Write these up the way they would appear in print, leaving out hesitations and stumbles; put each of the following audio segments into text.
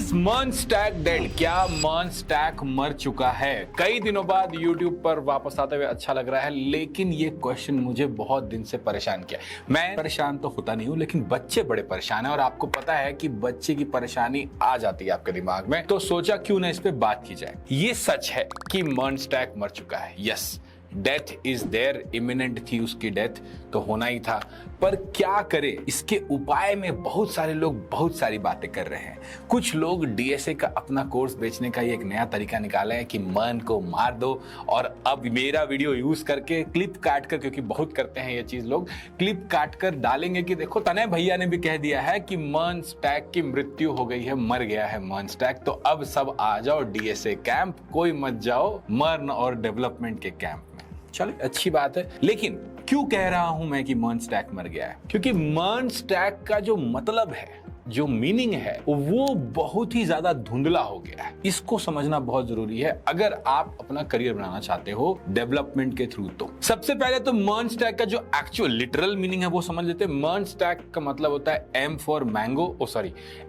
Is MERN stack dead? क्या MERN stack मर चुका है? कई दिनों बाद YouTube पर वापस आते हुए अच्छा लग रहा है, लेकिन ये क्वेश्चन मुझे बहुत दिन से परेशान किया। मैं परेशान तो होता नहीं हूं, लेकिन बच्चे बड़े परेशान हैं और आपको पता है कि बच्चे की परेशानी आ जाती है आपके दिमाग में, तो सोचा क्यों ना इस पे बात की जाए। ये सच है कि मर्न स्टैक मर चुका है। Yes, death is there, imminent थी उसकी डेथ, तो होना ही था। पर क्या करे, इसके उपाय में बहुत सारे लोग बहुत सारी बातें कर रहे हैं। कुछ लोग डीएसए का अपना कोर्स बेचने का एक नया तरीका निकाला है कि मर्न को मार दो, और अब मेरा वीडियो यूज करके क्लिप काट कर, क्योंकि बहुत करते हैं ये चीज लोग, क्लिप काट कर डालेंगे कि देखो तनय भैया ने भी कह दिया है कि मर्न स्टैक की मृत्यु हो गई है, मर गया है मर्न स्टैक, तो अब सब आ जाओ डीएसए कैंप, कोई मत जाओ मर्न और डेवलपमेंट के कैंप में। चलो अच्छी बात है, लेकिन क्यों कह रहा हूं मैं कि मर्न स्टैक मर गया है? क्योंकि मर्न स्टैक का जो मतलब है, जो मीनिंग है, वो बहुत ही ज्यादा धुंधला हो गया है। इसको समझना बहुत जरूरी है अगर आप अपना करियर बनाना चाहते हो डेवलपमेंट के थ्रू। तो सबसे पहले तो मर्न स्टैक का जो एक्चुअल लिटरल मीनिंग है वो समझ लेते हैं। मर्न स्टैक का मतलब होता है M for mango,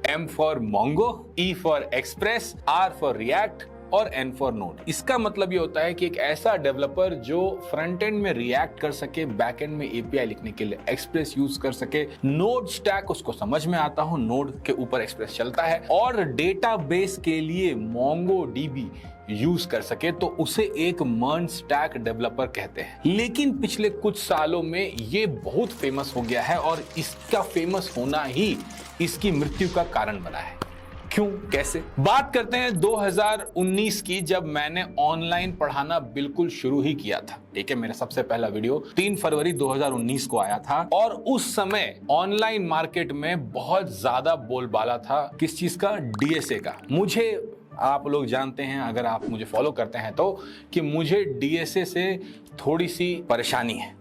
M for Mongo, E for express, R for react और N फॉर नोड। इसका मतलब ये होता है कि एक ऐसा डेवलपर जो फ्रंट एंड में रिएक्ट कर सके, बैक एंड में एपीआई लिखने के लिए एक्सप्रेस यूज कर सके, नोड स्टैक उसको समझ में आता हो, नोड के ऊपर एक्सप्रेस चलता है, और डेटाबेस के लिए मोंगो डीबी यूज कर सके, तो उसे एक मर्न स्टैक डेवलपर कहते हैं। लेकिन पिछले कुछ सालों में ये बहुत फेमस हो गया है और इसका फेमस होना ही इसकी मृत्यु का कारण बना है। क्यों, कैसे? बात करते हैं 2019 की, जब मैंने ऑनलाइन पढ़ाना बिल्कुल शुरू ही किया था। ठीक है, मेरा सबसे पहला वीडियो 3 फरवरी 2019 को आया था, और उस समय ऑनलाइन मार्केट में बहुत ज्यादा बोलबाला था। किस चीज का? डीएसए का। मुझे, आप लोग जानते हैं अगर आप मुझे फॉलो करते हैं तो, कि मुझे डीएसए से थोड़ी सी परेशानी है,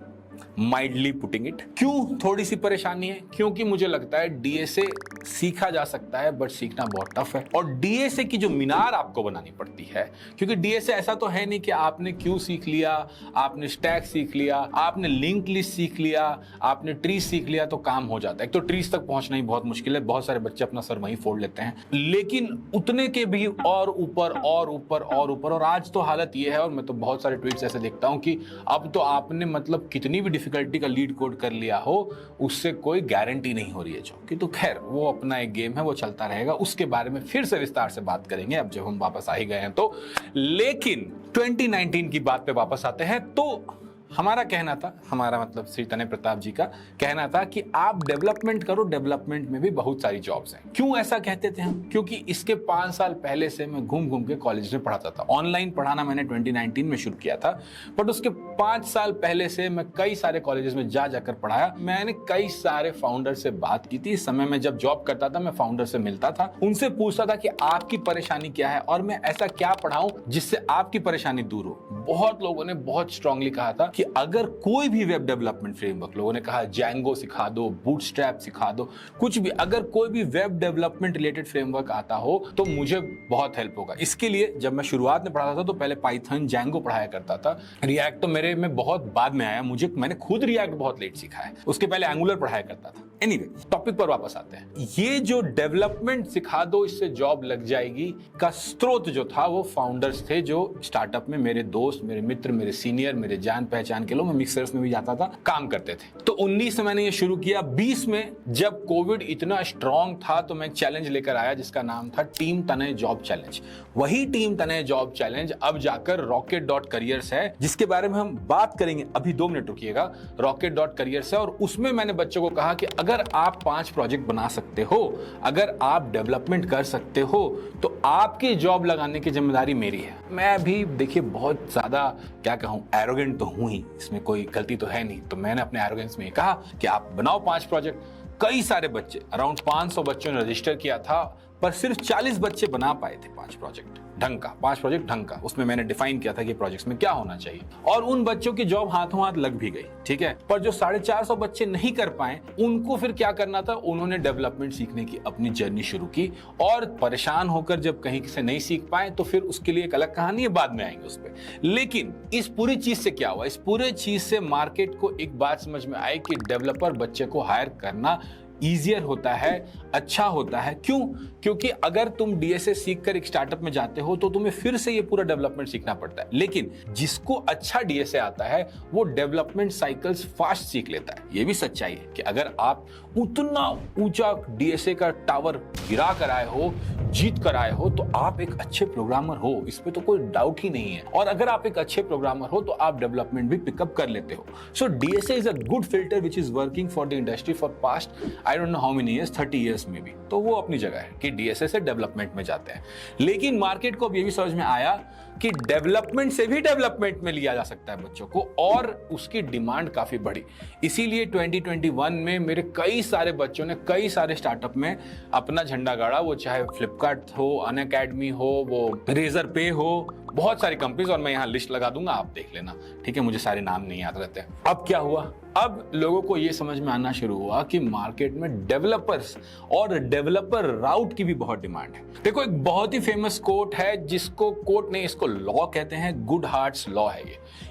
माइल्डली पुटिंग इट। क्यों थोड़ी सी परेशानी है? क्योंकि मुझे लगता है डीएसए सीखा जा सकता है, बट सीखना बहुत टफ है, और डीएसए की जो मीनार आपको बनानी पड़ती है, क्योंकि डीएसए ऐसा तो है नहीं कि आपने क्यू सीख लिया, आपने स्टैक सीख लिया, आपने लिंक लिस्ट सीख लिया, आपने ट्री सीख लिया तो काम हो जाता है। एक तो ट्रीज तक पहुंचना ही बहुत मुश्किल है, बहुत सारे बच्चे अपना सर वहीं फोड़ लेते हैं, लेकिन उतने के भी और ऊपर और ऊपर और ऊपर। और आज तो हालत ये है, और मैं तो बहुत सारे ट्वीट्स ऐसे देखता हूं कि अब तो आपने मतलब कितनी भी डिफिकल्टी का लीड कोड कर लिया हो, उससे कोई गारंटी नहीं हो रही है जो कि, तो खैर वो अपना एक गेम है, वो चलता रहेगा। उसके बारे में फिर से विस्तार से बात करेंगे अब जब हम वापस आ ही गए हैं तो। लेकिन 2019 की बात पे वापस आते हैं, तो हमारा कहना था, हमारा मतलब श्री तनय प्रताप जी का कहना था कि आप डेवलपमेंट करो, डेवलपमेंट में भी बहुत सारी जॉब्स हैं। क्यों ऐसा कहते थे हम? क्योंकि इसके 5 साल पहले से मैं घूम घूम के कॉलेज में पढ़ाता था। ऑनलाइन पढ़ाना मैंने 2019 में शुरू किया था, बट उसके 5 साल पहले से मैं कई सारे कॉलेजेस में जा जाकर पढ़ाया। मैंने कई सारे फाउंडर से बात की थी। इस समय में जब जॉब करता था, मैं फाउंडर से मिलता था, उनसे पूछता था कि आपकी परेशानी क्या है और मैं ऐसा क्या पढ़ाऊं जिससे आपकी परेशानी दूर हो। बहुत लोगों ने बहुत स्ट्रांगली कहा था कि अगर कोई भी वेब डेवलपमेंट फ्रेमवर्क, लोगों ने कहा जैंगो सिखा दो, बूटस्ट्रैप सिखा दो, कुछ भी, अगर कोई भी वेब डेवलपमेंट रिलेटेड फ्रेमवर्क आता हो तो मुझे बहुत हेल्प होगा। इसके लिए जब मैं शुरुआत में पढ़ाता था तो पहले पाइथन, जैंगो पढ़ाया करता था। रिएक्ट तो मेरे में बहुत बाद में आया, मैंने खुद रिएक्ट बहुत लेट सीखा है, उसके पहले एंगुलर पढ़ाया करता था। एनीवे, टॉपिक पर वापस आते हैं। ये जो डेवलपमेंट सिखा दो इससे जॉब लग जाएगी का स्रोत जो था, वो फाउंडर्स थे जो स्टार्टअप में मेरे दोस्त, मेरे मित्र, मेरे सीनियर, मेरे जान पहचान के लोग, मैं मिक्सर्स में भी जाता था, काम करते थे। तो 19 में मैंने ये शुरू किया। 20 में जब कोविड इतना स्ट्रांग था तो मैं एक चैलेंज लेकर आया जिसका नाम था टीम तनय जॉब चैलेंज। वही टीम तनय जॉब चैलेंज अब जाकर rocket.careers है, जिसके बारे में हम बात करेंगे। अभी 2 मिनट रुकिएगा। rocket.careers है, और उसमें मैंने बच्चों को कहा कि अगर आप 5 प्रोजेक्ट बना सकते हो, अगर आप डेवलपमेंट कर सकते हो, तो आपकी जॉब लगाने की जिम्मेदारी मेरी है। मैं भी देखिए बहुत ज्यादा, क्या कहूं, एरोगेंट तो हूं ही, इसमें कोई गलती तो है नहीं, तो मैंने अपने एरोगेंस में कहा कि आप बनाओ 5 प्रोजेक्ट। कई सारे बच्चे, अराउंड 500 बच्चों ने रजिस्टर किया था, पर सिर्फ 40 बच्चे बना पाए थे 5 प्रोजेक्ट ढंग का, 5 प्रोजेक्ट ढंग का। उसमें मैंने डिफाइन किया था कि प्रोजेक्ट्स में क्या होना चाहिए, और उन बच्चों की जॉब हाथों हाथ लग भी गई। ठीक है, पर जो 450 बच्चे नहीं कर पाए, उनको फिर क्या करना था, उन्होंने डेवलपमेंट सीखने की अपनी जर्नी शुरू की, और परेशान होकर जब कहीं से नहीं सीख पाए तो फिर उसके लिए एक अलग कहानी है, बाद में आएंगे उस पर। लेकिन इस पूरी चीज से क्या हुआ? इस पूरे चीज से मार्केट को एक बात समझ में आई कि डेवलपर बच्चे को हायर करना ईजियर होता है, अच्छा होता है। क्यों? क्योंकि अगर तुम डीएसए सीख कर एक स्टार्टअप में जाते हो तो तुम्हें फिर से ये पूरा डेवलपमेंट सीखना पड़ता है, लेकिन जिसको अच्छा डीएसए आता है वो डेवलपमेंट साइकिल्स फास्ट सीख लेता है। ये भी सच्चाई है कि अगर आप उतना ऊंचा डीएसए का टावर गिरा कर आए हो, जीत कर आए हो, तो आप एक अच्छे प्रोग्रामर हो, इस पे तो कोई डाउट ही नहीं है। और अगर आप एक अच्छे प्रोग्रामर हो तो आप डेवलपमेंट भी पिकअप कर लेते हो। So DSA is a good filter which is working for the industry for past I don't know how many years, 30 years में भी। तो वो अपनी जगह है कि डीएसए से डेवलपमेंट में जाते हैं। लेकिन मार्केट को अब ये भी समझ में आया कि डेवलपमेंट से भी डेवलपमेंट में लिया जा सकता है बच्चों को, और उसकी डिमांड काफी बढ़ी। इसीलिए 2021 में मेरे कई सारे बच्चों ने कई सारे स्टार्टअप में अपना झंडा गाड़ा, वो चाहे फ्लिपकार्ट हो, अनअकैडमी हो, वो रेजर पे हो, बहुत सारी कंपनीज, और मैं यहाँ लिस्ट लगा दूंगा, आप देख लेना, ठीक है? मुझे सारे नाम नहीं याद रहते। अब क्या हुआ? अब लोगों को यह समझ में आना शुरू हुआ कि मार्केट में डेवलपर्स और डेवलपर राउट की भी बहुत डिमांड है। देखो, एक बहुत ही फेमस कोट है, जिसको कोट नहीं, इसको लॉ कहते हैं, गुड हार्ट्स लॉ है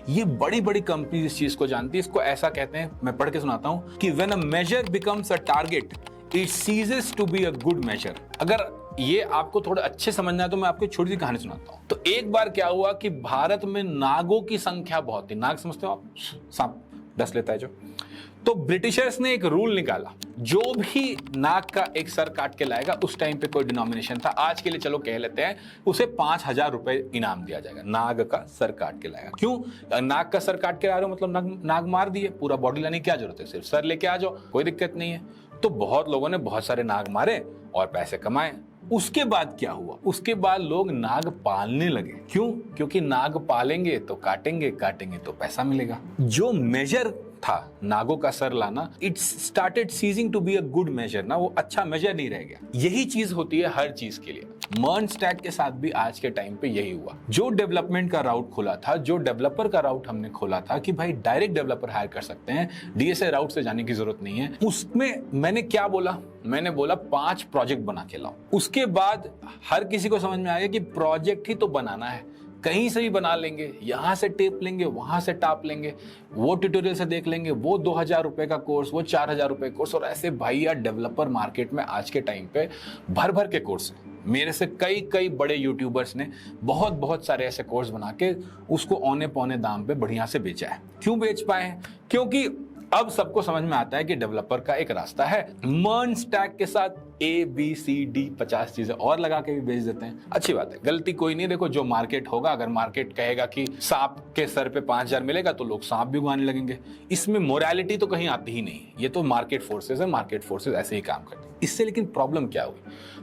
ये बड़ी बड़ी कंपनी इस चीज को जानती है। इसको ऐसा कहते हैं, मैं पढ़ के सुनाता हूं, कि when a measure becomes a target it ceases to be a good measure. अगर ये आपको थोड़ा अच्छे समझना है तो मैं आपको छोटी सी कहानी सुनाता हूं। तो एक बार क्या हुआ कि भारत में नागों की संख्या बहुत थी। नाग समझते हो आप? सांप डस लेता है जो। तो ब्रिटिशर्स ने एक रूल निकाला, जो भी नाग का एक सर काट के लाएगा, उस टाइम पे कोई डिनोमिनेशन था, आज के लिए चलो कह लेते हैं, उसे 5,000 रुपए इनाम दिया जाएगा। नाग का सर काट के लाएगा। क्यों? नाग का सर काट के ला रहे हो मतलब नाग मार दिए, पूरा बॉडी लाने की क्या जरूरत है, सिर्फ सर लेके आ जाओ, कोई दिक्कत नहीं है। तो बहुत लोगों ने बहुत सारे नाग मारे और पैसे कमाए। उसके बाद क्या हुआ? उसके बाद लोग नाग पालने लगे। क्यों? क्योंकि नाग पालेंगे तो काटेंगे, काटेंगे तो पैसा मिलेगा। जो मेजर था नागों का सर लाना, it started ceasing to be a good measure ना, वो अच्छा मेजर नहीं रह गया। यही चीज होती है हर चीज के लिए। मर्न स्टैक के साथ भी आज के टाइम पे यही हुआ। जो डेवलपमेंट का राउट खुला था, जो डेवलपर का राउट हमने खोला था कि भाई डायरेक्ट डेवलपर हायर कर सकते हैं, डीएसए राउट से जाने की जरूरत नहीं है, उसमें मैंने क्या बोला? मैंने बोला 5 प्रोजेक्ट बना के लाओ। उसके बाद हर किसी को समझ में आ गया कि प्रोजेक्ट ही तो बनाना है, कहीं से भी बना लेंगे, यहां से टेप लेंगे, वहां से टाप लेंगे, वो ट्यूटोरियल से देख लेंगे, वो 2,000 रुपए का कोर्स, वो 4,000 रुपए कोर्स। और ऐसे भैया डेवलपर मार्केट में आज के टाइम पे भर भर के कोर्स हैं। मेरे से कई बड़े यूट्यूबर्स ने बहुत सारे ऐसे कोर्स बना के उसको औने पौने दाम पे बढ़िया से बेचा है। क्यों बेच पाए हैं? क्योंकि अब सबको समझ में आता है कि डेवलपर का एक रास्ता है, मर्न स्टैक के साथ ABCD 50 चीजें और लगा के भी बेच देते हैं। अच्छी बात है, गलती कोई नहीं। देखो, जो मार्केट होगा, अगर मार्केट कहेगा कि सांप के सर पे 5,000 मिलेगा तो लोग सांप भी उगाने लगेंगे। इसमें मोरालिटी तो कहीं आती ही नहीं। ये तो मार्केट फोर्सेस है, मार्केट फोर्सेस ऐसे ही काम करते हैं। इससे लेकिन प्रॉब्लम क्या हुई?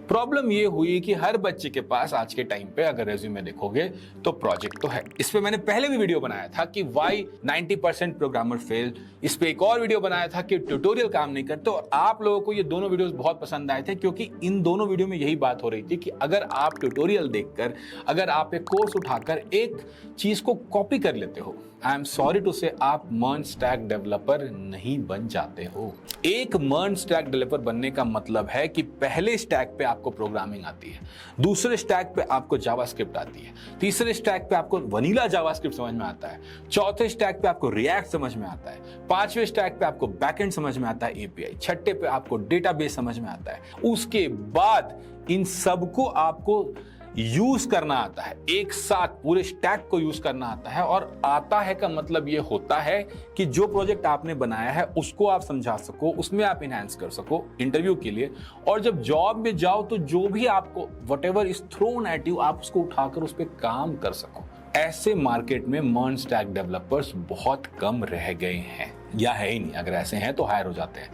प्रॉब्लम ये हुई कि हर बच्चे के पास आज के टाइम पे अगर रेज्यूमे देखोगे तो प्रोजेक्ट तो है। इस पे मैंने पहले भी वीडियो बनाया था कि वाई 90% प्रोग्रामर फेल। इस पे एक और वीडियो बनाया था कि ट्यूटोरियल काम नहीं करते। और आप लोगों को ये दोनों वीडियोस बहुत पसंद आए थे, क्योंकि इन दोनों वीडियो में यही बात हो रही थी कि अगर आप ट्यूटोरियल देखकर, अगर आप एक कोर्स उठाकर एक चीज को कॉपी कर लेते हो, आई एम सॉरी टू से, आप मर्न स्टैक डेवलपर नहीं बन जाते हो। एक मर्न स्टैक डेवलपर बनने का मतलब है कि पहले स्टैक पे आपको प्रोग्रामिंग आती है, दूसरे स्टैक पे आपको जावास्क्रिप्ट आती है, तीसरे स्टैक पे आपको वनीला जावास्क्रिप्ट समझ में आता है, चौथे स्टैक पे आपको रिएक्ट समझ में आता है, पांचवें स्टैक पे आपको बैकएंड समझ में आता है, एपीआई, छठे पे आपको डेटाबेस समझ में आता है। उसके बाद इन सबको आपको यूज करना आता है, एक साथ पूरे स्टैक को यूज करना आता है। और आता है का मतलब ये होता है कि जो प्रोजेक्ट आपने बनाया है उसको आप समझा सको, उसमें आप इनहैंस कर सको इंटरव्यू के लिए। और जब जॉब में जाओ तो जो भी आपको whatever is thrown at you, आप उसको उठाकर उस पर काम कर सको। ऐसे मार्केट में मर्न स्टैक डेवलपर्स बहुत कम रह गए हैं, या है ही नहीं। अगर ऐसे हैं तो हायर हो जाते हैं।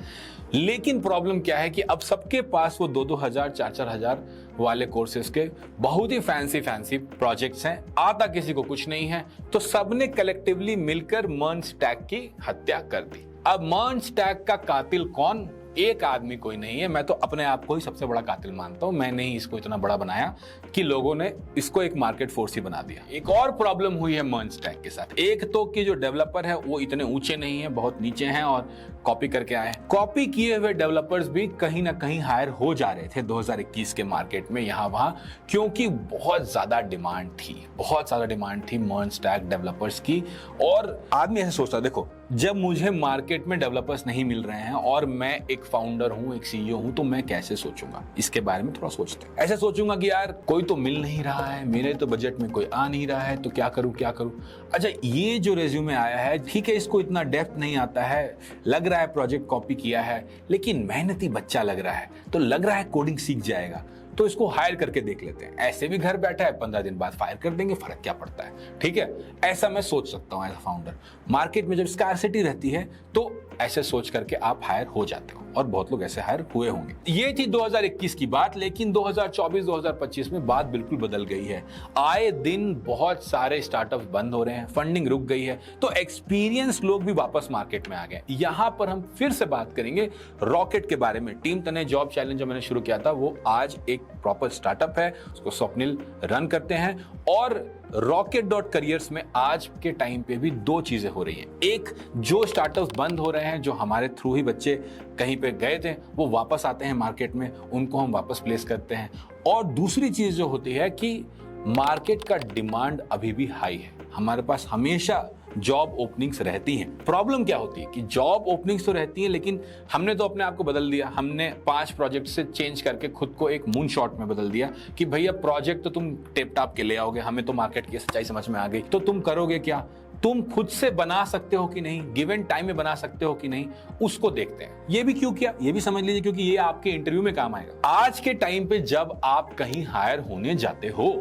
लेकिन प्रॉब्लम क्या है कि अब सबके पास वो 2,000 4,000 वाले कोर्सेज के बहुत ही फैंसी प्रोजेक्ट्स हैं। आता किसी को कुछ नहीं है, तो सबने कलेक्टिवली मिलकर मर्न स्टैक की हत्या कर दी। अब मर्न स्टैक का कातिल कौन? एक आदमी कोई नहीं है। मैं तो अपने आप को ही सबसे बड़ा कातिल मानता हूं। मैंने ही इसको इतना बड़ा बनाया कि लोगों ने इसको एक मार्केट फोर्स ही बना दिया। एक और प्रॉब्लम हुई है मर्न स्टैक के साथ। एक तो कि जो डेवलपर है वो इतने ऊंचे नहीं है, बहुत नीचे हैं और कॉपी करके आए। कॉपी किए हुए डेवलपर्स भी कहीं ना कहीं हायर हो जा रहे थे 2021 के मार्केट में, यहां वहां, क्योंकि बहुत ज्यादा डिमांड थी, बहुत ज्यादा डिमांड थी मर्न स्टैक डेवलपर्स की। और आदमी ऐसे सोचता, देखो जब मुझे मार्केट में डेवलपर्स नहीं मिल रहे हैं और मैं एक फाउंडर हूं, एक सीईओ हूं, तो मैं कैसे सोचूंगा? इसके बारे में थोड़ा सोचते हैं। ऐसे सोचूंगा कि यार कोई तो मिल नहीं रहा है, मेरे तो बजट में कोई आ नहीं रहा है, तो क्या करूं क्या करूं। अच्छा, ये जो रेज्यूमे आया है, ठीक है, इसको इतना डेप्थ नहीं आता है, लग रहा है प्रोजेक्ट कॉपी किया है, लेकिन मेहनती बच्चा लग रहा है, तो लग रहा है कोडिंग सीख जाएगा, तो इसको हायर करके देख लेते हैं। ऐसे भी घर बैठा है, 15 दिन बाद फायर कर देंगे, फर्क क्या पड़ता है। ठीक है, ऐसा मैं सोच सकता हूं एज अ फाउंडर। मार्केट में जब स्कार्सिटी रहती है तो ऐसे सोच करके आप हायर हो जाते हो, और बहुत लोग ऐसे हायर हुए होंगे। ये थी 2021 की बात, लेकिन 2024-2025 में बात बिल्कुल बदल गई है। आए दिन बहुत सारे स्टार्टअप्स बंद हो रहे हैं, फंडिंग रुक गई है, तो एक्सपीरियंस लोग भी वापस मार्केट में आ गए। यहां पर हम फिर से बात करेंगे रॉकेट के बारे में। टीम तने जॉब चैलेंज जो मैंने शुरू किया था, वो आज एक प्रॉपर स्टार्टअप है, उसको स्वप्निल रन करते हैं। और Rocket.careers में आज के टाइम पे भी दो चीजें हो रही हैं। एक, जो स्टार्टअप्स बंद हो रहे हैं, जो हमारे थ्रू ही बच्चे कहीं पे गए थे, वो वापस आते हैं मार्केट में, उनको हम वापस प्लेस करते हैं। और दूसरी चीज जो होती है कि मार्केट का डिमांड अभी भी हाई है, हमारे पास हमेशा जॉब ओपनिंग्स रहती हैं। प्रॉब्लम क्या होती है कि जॉब ओपनिंग्स तो रहती हैं, लेकिन हमने तो अपने आप को बदल दिया। हमने 5 प्रोजेक्ट से चेंज करके खुद को एक मून शॉट में बदल दिया कि भैया प्रोजेक्ट तो तुम टेप टाप के ले आओगे, हमें तो मार्केट की सच्चाई समझ में आ गई, तो तुम करोगे क्या? तुम खुद से बना सकते हो कि नहीं, गिवन टाइम में बना सकते हो कि नहीं, उसको देखते हैं। ये भी क्यों किया, ये भी समझ लीजिए, क्योंकि ये आपके इंटरव्यू में काम आएगा। आज के टाइम पे जब आप कहीं हायर होने जाते हो,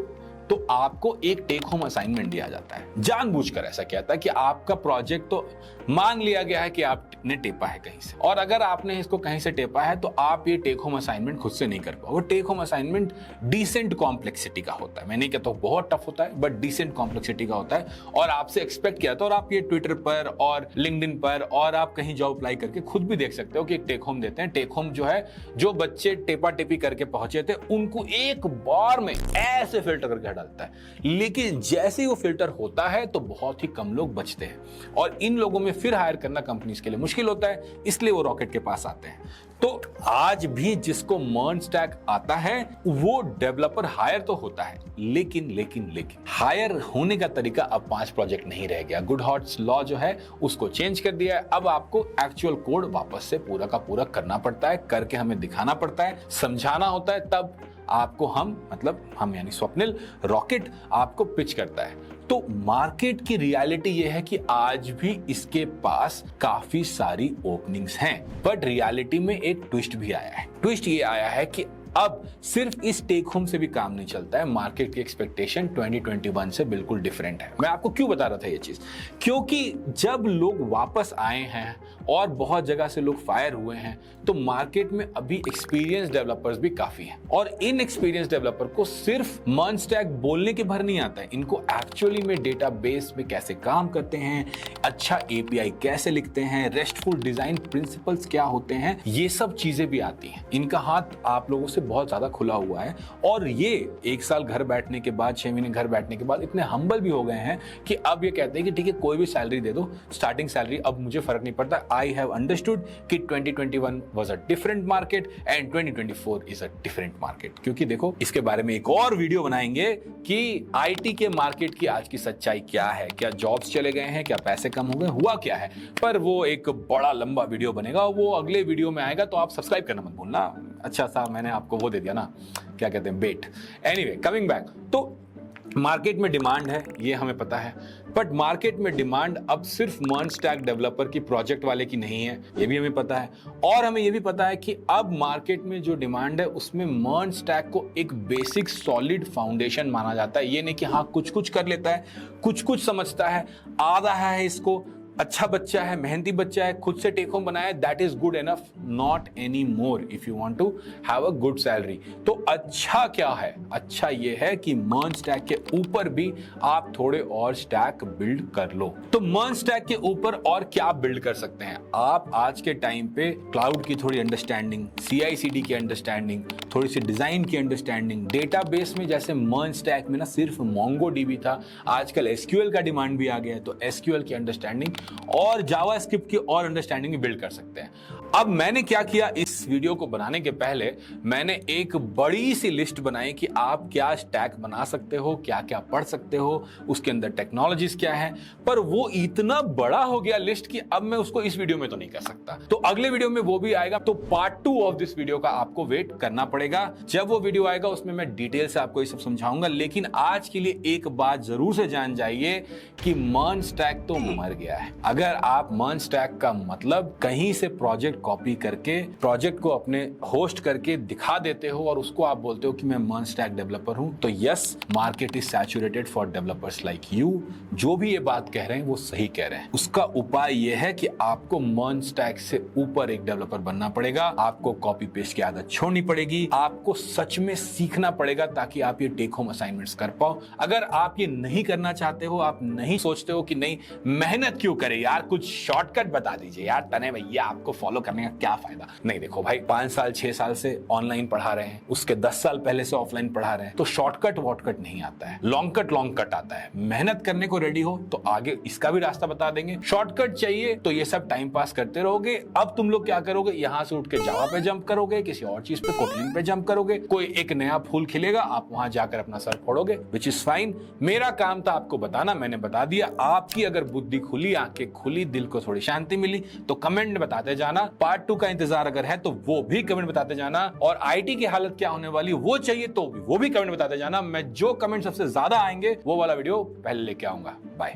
तो आपको एक टेक होम असाइनमेंट दिया जाता है। जानबूझकर ऐसा किया था कि आपका प्रोजेक्ट तो मान लिया गया है कि आपने टेपा है कहीं से, और अगर आपने इसको कहीं से टेपा है तो आप ये टेक होम असाइनमेंट खुद से नहीं कर पाओगे। Take home assignment decent complexity का होता है, मैं नहीं कहता बहुत टफ होता है, बट डिसेंट कॉम्प्लेक्सिटी का होता है, और आपसे एक्सपेक्ट किया था। और आप ये ट्विटर पर और लिंक्डइन पर और आप कहीं जॉब अप्लाई करके खुद भी देख सकते हो कि एक टेक होम देते हैं। टेक होम जो है, जो बच्चे टेपा टेपी करके पहुंचे थे, उनको एक बार में ऐसे फिल्टर करके डालता है। लेकिन जैसे ही वो फिल्टर होता है तो बहुत ही कम लोग बचते हैं, और इन लोगों में फिर हायर करना कंपनीज के लिए मुश्किल होता है, इसलिए वो रॉकेट के पास आते हैं। तो आज भी जिसको मर्ज स्टैक आता है वो डेवलपर हायर तो होता है, लेकिन हायर होने का तरीका अब 5 प्रोजेक्ट नहीं रह गया। गुडहॉर्ट्स लॉ जो है उसको चेंज कर दिया है। अब आपको एक्चुअल कोड वापस से पूरा का पूरा करना पड़ता है, करके हमें दिखाना पड़ता है, समझाना होता है, तब आपको हम यानी स्वप्निल रॉकेट आपको पिच करता है। तो मार्केट की रियलिटी ये है कि आज भी इसके पास काफी सारी ओपनिंग्स हैं, बट रियलिटी में एक ट्विस्ट भी आया है। ट्विस्ट ये आया है कि अब सिर्फ इस टेक होम से भी काम नहीं चलता है। मार्केट की एक्सपेक्टेशन 2021 से बिल्कुल डिफरेंट है। मैं आपको क्यों बता रहा था ये चीज, क्योंकि जब लोग वापस आए हैं और बहुत जगह से लोग फायर हुए हैं, तो मार्केट में अभी एक्सपीरियंस डेवलपर्स भी काफी हैं, और इन एक्सपीरियंस डेवलपर को सिर्फ मर्ज स्टैक बोलने के भर नहीं आता है, इनको एक्चुअली में डेटाबेस में कैसे काम करते हैं, अच्छा एपीआई कैसे लिखते हैं, रेस्टफुल डिजाइन प्रिंसिपल्स क्या होते हैं, ये सब चीजें भी आती हैं। इनका हाथ आप लोगों से बहुत ज्यादा खुला हुआ है, और ये 1 साल घर बैठने के बाद, 6 महीने घर बैठने के बाद इतने हम्बल भी हो गए हैं कि अब ये कहते हैं कि ठीक है, कोई भी सैलरी दे दो, स्टार्टिंग सैलरी, अब मुझे फर्क नहीं पड़ता। आई हैव अंडरस्टूड कि 2021 was a different market and 2024 is a different market. क्योंकि देखो, इसके बारे में एक और वीडियो बनाएंगे कि आईटी के मार्केट की आज की सच्चाई क्या है, क्या जॉब्स चले गए हैं, क्या पैसे कम हो गए, हुआ क्या है, पर वो एक बड़ा लंबा वीडियो बनेगा, वो अगले वीडियो में आएगा, तो आप सब्सक्राइब करना मत भूलना। अच्छा सा मैंने आपको वो दे दिया ना, क्या कहते हैं, बेट। एनीवे, कमिंग बैक, तो मार्केट में डिमांड है, ये हमें पता है, बट मार्केट में डिमांड अब सिर्फ मर्ज स्टैक डेवलपर की, प्रोजेक्ट वाले की नहीं है, ये भी हमें पता है। और हमें ये भी पता है कि अब मार्केट में जो डिमांड है उसमें मर्ज स्टैक को एक बेसिक सॉलिड फाउंडेशन माना जाता है। ये नहीं कि हाँ कुछ कुछ कर लेता है, कुछ कुछ समझता है, आ रहा है इसको, अच्छा बच्चा है, मेहनती बच्चा है, खुद से टेक होम बनाया, that is good enough, not any more if you want to have a good salary. तो अच्छा क्या है? अच्छा ये है कि मर्ज स्टैक के ऊपर भी आप थोड़े और स्टैक बिल्ड कर लो। तो मर्ज स्टैक के ऊपर और क्या बिल्ड कर सकते हैं आप? आज के टाइम पे क्लाउड की थोड़ी अंडरस्टैंडिंग, CI/CD की अंडरस्टैंडिंग, थोड़ी सी डिजाइन की अंडरस्टैंडिंग, डेटाबेस में जैसे मर्ज स्टैक में ना सिर्फ MongoDB था, आजकल SQL का डिमांड भी आ गया है, तो SQL की अंडरस्टैंडिंग, और जावास्क्रिप्ट की और अंडरस्टैंडिंग भी बिल्ड कर सकते हैं। अब मैंने क्या किया, इस वीडियो को बनाने के पहले मैंने एक बड़ी सी लिस्ट बनाई कि आप क्या स्टैक बना सकते हो, क्या क्या पढ़ सकते हो, उसके अंदर टेक्नोलॉजीज क्या है। पर वो इतना बड़ा हो गया लिस्ट कि अब मैं उसको इस वीडियो में तो नहीं कर सकता, तो अगले वीडियो में वो भी आएगा। तो पार्ट 2 ऑफ दिस वीडियो का आपको वेट करना पड़ेगा। जब वो वीडियो आएगा उसमें मैं डिटेल से आपको ये सब समझाऊंगा। लेकिन आज के लिए एक बात जरूर से जान जाइए कि मर्न स्टैक तो मर गया है। अगर आप मर्न स्टैक का मतलब कहीं से प्रोजेक्ट कॉपी करके प्रोजेक्ट को अपने होस्ट करके दिखा देते हो और उसको आप बोलते हो कि मैं मर्न स्टैक डेवलपर हूं, तो yes, market is saturated for developers like you. जो भी ये बात कह रहे हैं वो सही कह रहे हैं। उसका उपाय यह है कि आपको मर्न स्टैक से ऊपर एक डेवलपर बनना पड़ेगा। आपको कॉपी पेस्ट की आदत छोड़नी पड़ेगी। आपको सच में सीखना पड़ेगा ताकि आप ये टेक होम असाइनमेंट्स कर पाओ। अगर आप ये नहीं करना चाहते हो, आप नहीं सोचते हो कि नहीं मेहनत क्यों करे यार, कुछ शॉर्टकट बता दीजिए यार तने भैया, आपको फॉलो करने का क्या फायदा। नहीं, देखो भाई, 5 साल 6 साल से ऑनलाइन पढ़ा रहे हैं, उसके 10 साल पहले से ऑफलाइन पढ़ा रहे हैं, तो शॉर्टकट वॉटकट नहीं आता है, लॉन्ग कट आता है। मेहनत करने को रेडी हो तो आगे इसका भी रास्ता बता देंगे। शॉर्टकट चाहिए तो ये सब टाइम पास करते रहोगे। अब तुम लोग क्या करोगे, यहां से उठ के जावा पे जंप करोगे, किसी और चीज पे कोटलिन पे जंप करोगे, कोई एक नया फूल खिलेगा, आप वहां जाकर अपना सर फोड़ोगे, विच इज फाइन। मेरा काम था आपको बताना, मैंने बता दिया। आपकी अगर बुद्धि खुली, आंखें खुली, दिल को थोड़ी शांति मिली तो कमेंट में बताते जाना। पार्ट 2 का इंतजार अगर है तो वो भी कमेंट बताते जाना, और आईटी की हालत क्या होने वाली वो चाहिए तो वो भी कमेंट बताते जाना। मैं जो कमेंट सबसे ज्यादा आएंगे वो वाला वीडियो पहले लेके आऊंगा। बाय।